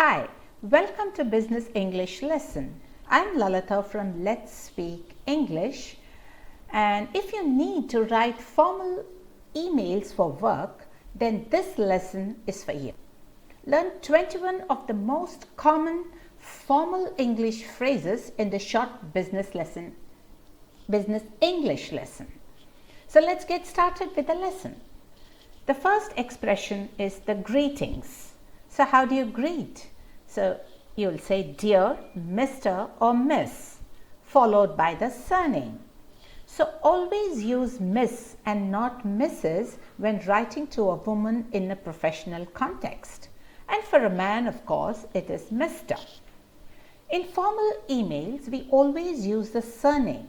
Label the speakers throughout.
Speaker 1: Hi, welcome to Business English Lesson. I'm Lalita from Let's Speak English, and if you need to write formal emails for work, then this lesson is for you. Learn 21 of the most common formal English phrases in the short business English lesson. So let's get started with the lesson. The first expression is the greetings. So how do you greet? So you'll say dear, Mr. or Miss, followed by the surname. So always use Miss and not Mrs. when writing to a woman in a professional context. And for a man, of course, it is Mr. In formal emails, we always use the surname.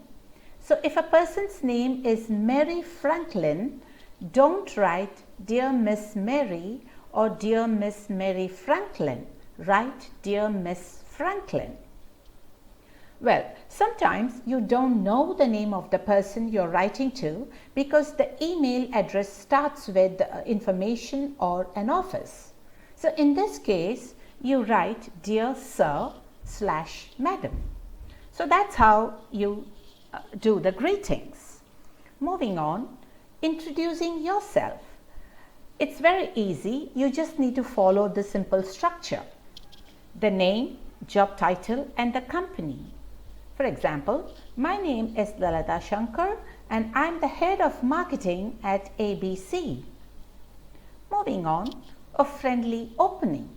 Speaker 1: So if a person's name is Mary Franklin, don't write Dear Miss Mary or Dear Miss Mary Franklin. Write Dear Miss Franklin. Well, sometimes you don't know the name of the person you're writing to because the email address starts with the information or an office. So in this case, you write Dear Sir/Madam. So that's how you do the greetings. Moving on, introducing yourself. It's very easy. You just need to follow the simple structure. The name, job title and the company. For example, my name is Lalita Shankar and I'm the head of marketing at ABC. Moving on, a friendly opening.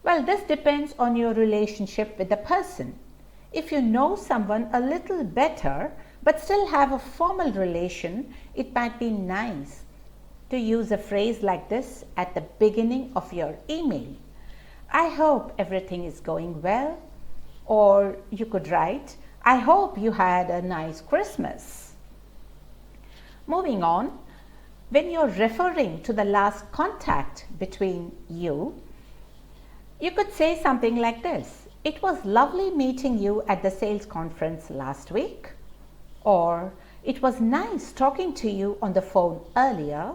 Speaker 1: Well, this depends on your relationship with the person. If you know someone a little better but still have a formal relation, it might be nice to use a phrase like this at the beginning of your email. I hope everything is going well. Or you could write, I hope you had a nice Christmas. Moving on, when you're referring to the last contact between you, you could say something like this. It was lovely meeting you at the sales conference last week. Or it was nice talking to you on the phone earlier.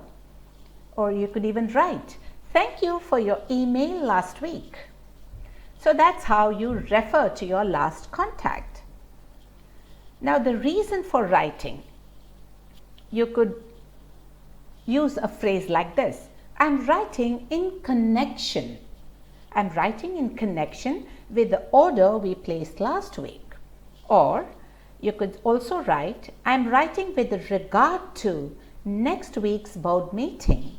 Speaker 1: Or you could even write, thank you for your email last week. So that's how you refer to your last contact. Now the reason for writing, you could use a phrase like this. I'm writing in connection. I'm writing in connection with the order we placed last week. Or you could also write, I'm writing with regard to next week's board meeting.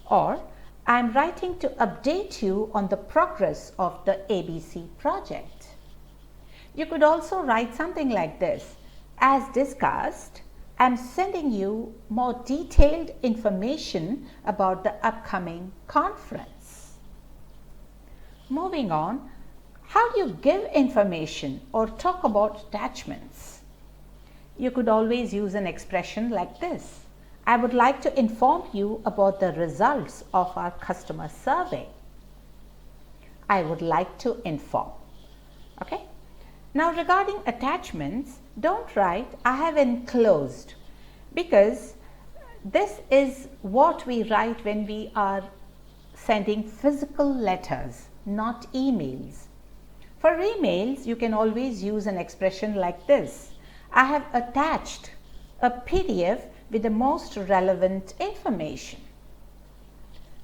Speaker 1: Or I'm writing to update you on the progress of the ABC project. You could also write something like this. As discussed, I'm sending you more detailed information about the upcoming conference. Moving on, how do you give information or talk about attachments? You could always use an expression like this. I would like to inform you about the results of our customer survey. I would like to inform. Okay. Now regarding attachments, don't write I have enclosed, because this is what we write when we are sending physical letters, not emails. For emails, you can always use an expression like this. I have attached a PDF with the most relevant information.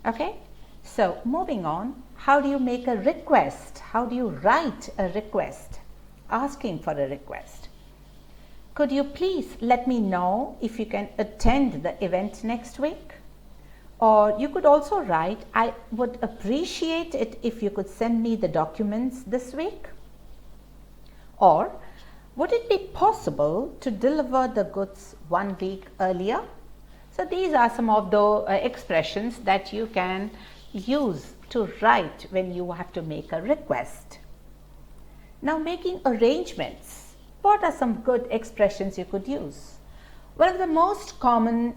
Speaker 1: Okay, so moving on, how do you make a request? How do you write a request? Asking for a request. Could you please let me know if you can attend the event next week? Or you could also write, I would appreciate it if you could send me the documents this week. Or would it be possible to deliver the goods 1 week earlier? So these are some of the expressions that you can use to write when you have to make a request. Now making arrangements. What are some good expressions you could use? One of the most common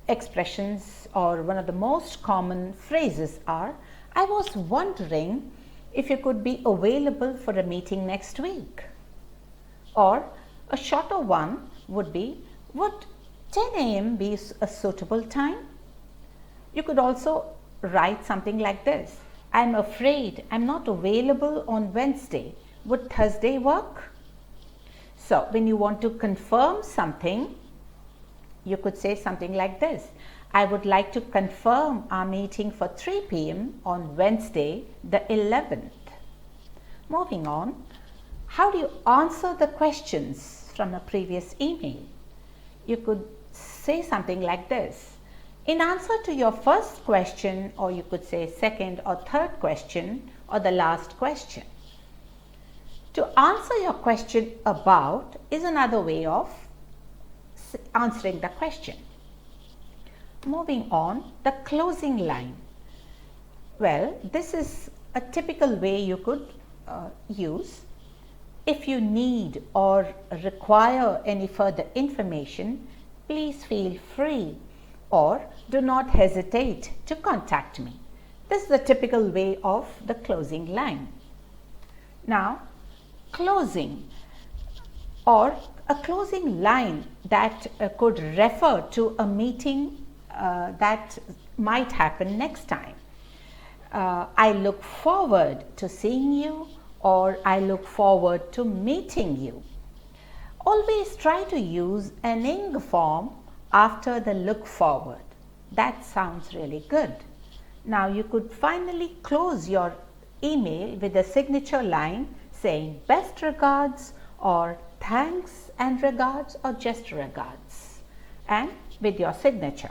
Speaker 1: expressions or one of the most common phrases are, I was wondering if you could be available for a meeting next week. Or a shorter one would be, would 10 a.m. be a suitable time? You could also write something like this. I'm afraid I'm not available on Wednesday. Would Thursday work? So when you want to confirm something, you could say something like this. I would like to confirm our meeting for 3 p.m. on Wednesday, the 11th. Moving on, how do you answer the questions from a previous email? You could say something like this. In answer to your first question, or you could say second or third question, or the last question. To answer your question about is another way of answering the question. Moving on, the closing line. Well, this is a typical way you could use. If you need or require any further information, please feel free or do not hesitate to contact me. This is the typical way of the closing line. Now, closing or a closing line that could refer to a meeting that might happen next time. I look forward to seeing you, or I look forward to meeting you. Always try to use an ing form after the look forward. That sounds really good. Now you could finally close your email with a signature line saying best regards, or thanks and regards, or just regards, and with your signature.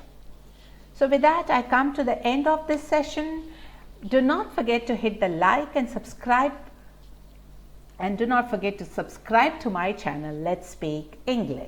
Speaker 1: So with that, I come to the end of this session. Do not forget to hit the like and subscribe, and do not forget to subscribe to my channel, Let's Speak English.